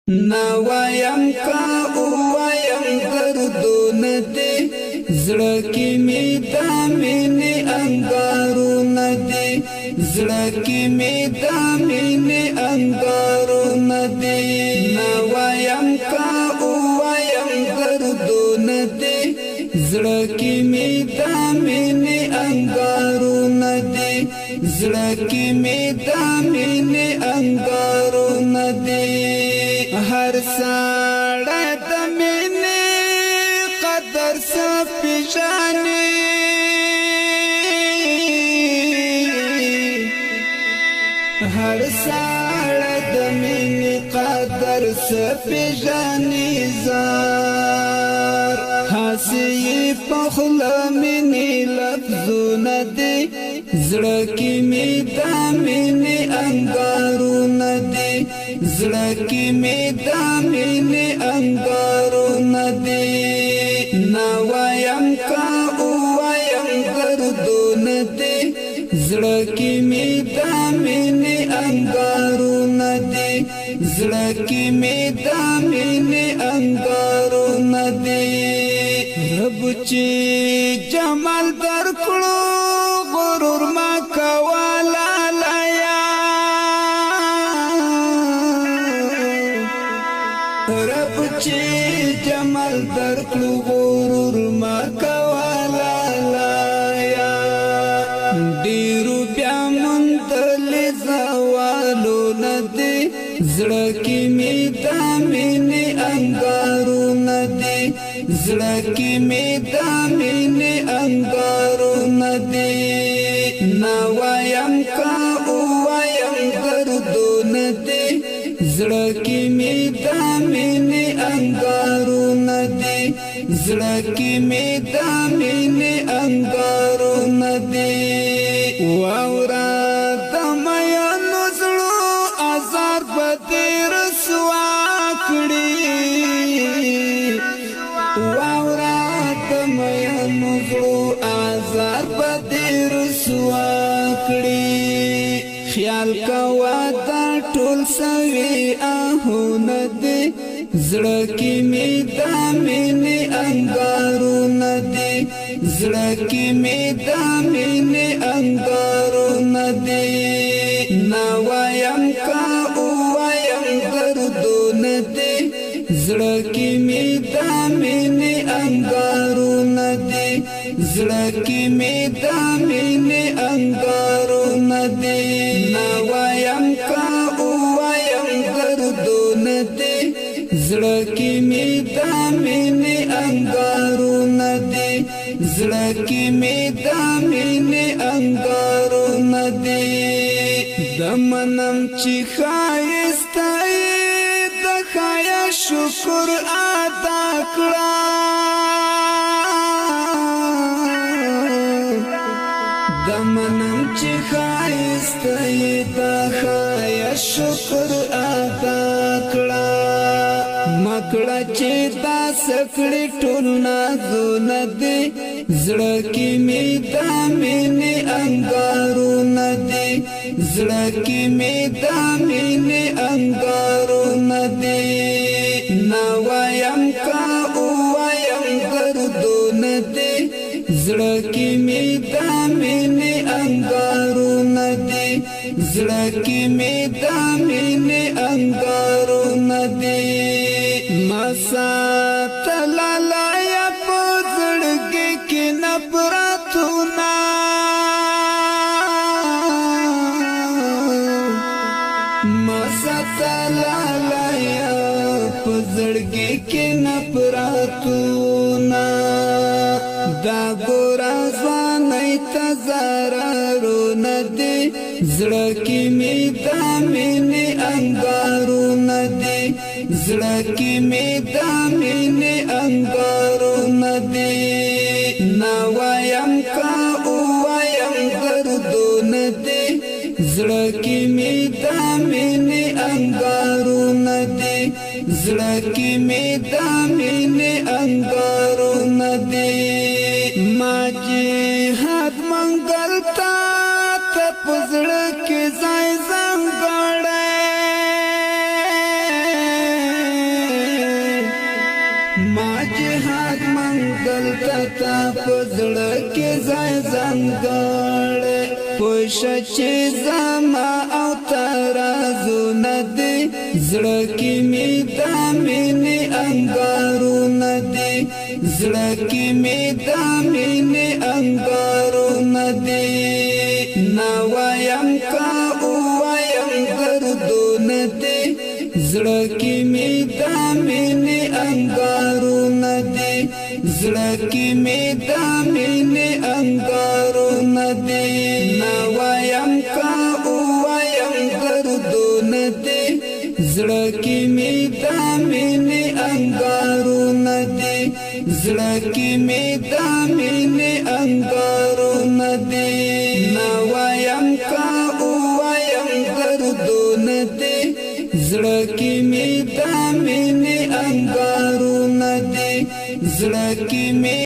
نوایم کا اوایم دردون دی زړه کې می د مینې انګارون دی زړه کې می د مینې انګارون دی نوایم کا اوایم دردون دی زړه کې می د مینې انګارون دی زړه کې می د مینې انګارون دی هر ساړه د مینې قدر سپیژنې هر ساړه د مینې قدر سپیژنې زار حاسی پخلا مینې لفظونه دی زړه کې می د مینې انګارونه دی زړه کې می د مینې انګارونه دی نوایم کا اوایم دردونه دی زړه کې می د مینې انګارونه دی زړه کې می د مینې انګارونه دی رب چې جمال درکړو غرور ما کولا لیا رب چې جمال درکړو غرور ما کولا لیا ډیرو بیا منتل زوالو ندی زړه کې می د مینې انګارونه دی زړه کې می د مینې انګارونه دی نوایم کا اوایم دردونه دی زړه کې می د مینې انګارونه دی زړه کې می د مینې انګارونه دی واورا د میانو زړو ازار به دې رسوا کړي واورا د میانو زړو ازار به دې رسوا کړي خیال کوا دا ټول سوي آهونه دی زړه کې می د مینې انګارونه دی زړه کې می د مینې انګارونه دی نوایم کا اوایم دردونه دی زړه کې می د مینې انګارونه دی زړه کې می د مینې انګارونه دی نوایم کا اوایم دردونه دی زړه کې می د مینې انګارونه دی زړه کې می د مینې انګارونه دی د منم چې ښایسته د خیا شکر ادا کړه د منم چې ښایسته د خیا شکر ادا کړه مکړه چې دا سکړې ټول نازونه دی زړه کې می د مینې انګارونه دی زړه کې می د مینې انګارونه دی نوایم کا اوایم دردونه دی زړه کې می د مینې انګارونه دی زړه کې می د مینې انګارونه دی مساتل لایا پزړګي کې نفرتونه مساتل لایا پزړګي کې نفرتونه دا ګور ځواني تزارونه دی زړه کې می د مینې انګارونه دی زړه کې می د مینې انګارونه دی نوایم کا اوایم دردونه دی زړه کې می د مینې انګارونه دی زړه کې می د مینې انګارونه دی ما جهاد منګل تا ته پزړه کې ځای ځانګړی زړه کې ځای ځانګړی پوښه چې زما او ترازونه دي زړه کې مې د مینې انګارونه دي زړه کې مې د مینې انګارونه دي نه وایم که ووایم دردونه دي زړه کې مې د مینې انګارونه دي زړه کې مې د مینې انګارونه دي نه وایم که ووایم دردونه دي زړه کې مې د مینې انګارونه دي زړه کې مې د مینې انګارونه دي نه وایم که ووایم دردونه دي زړه کې مې د مینې انګارونه دي زړه کې مې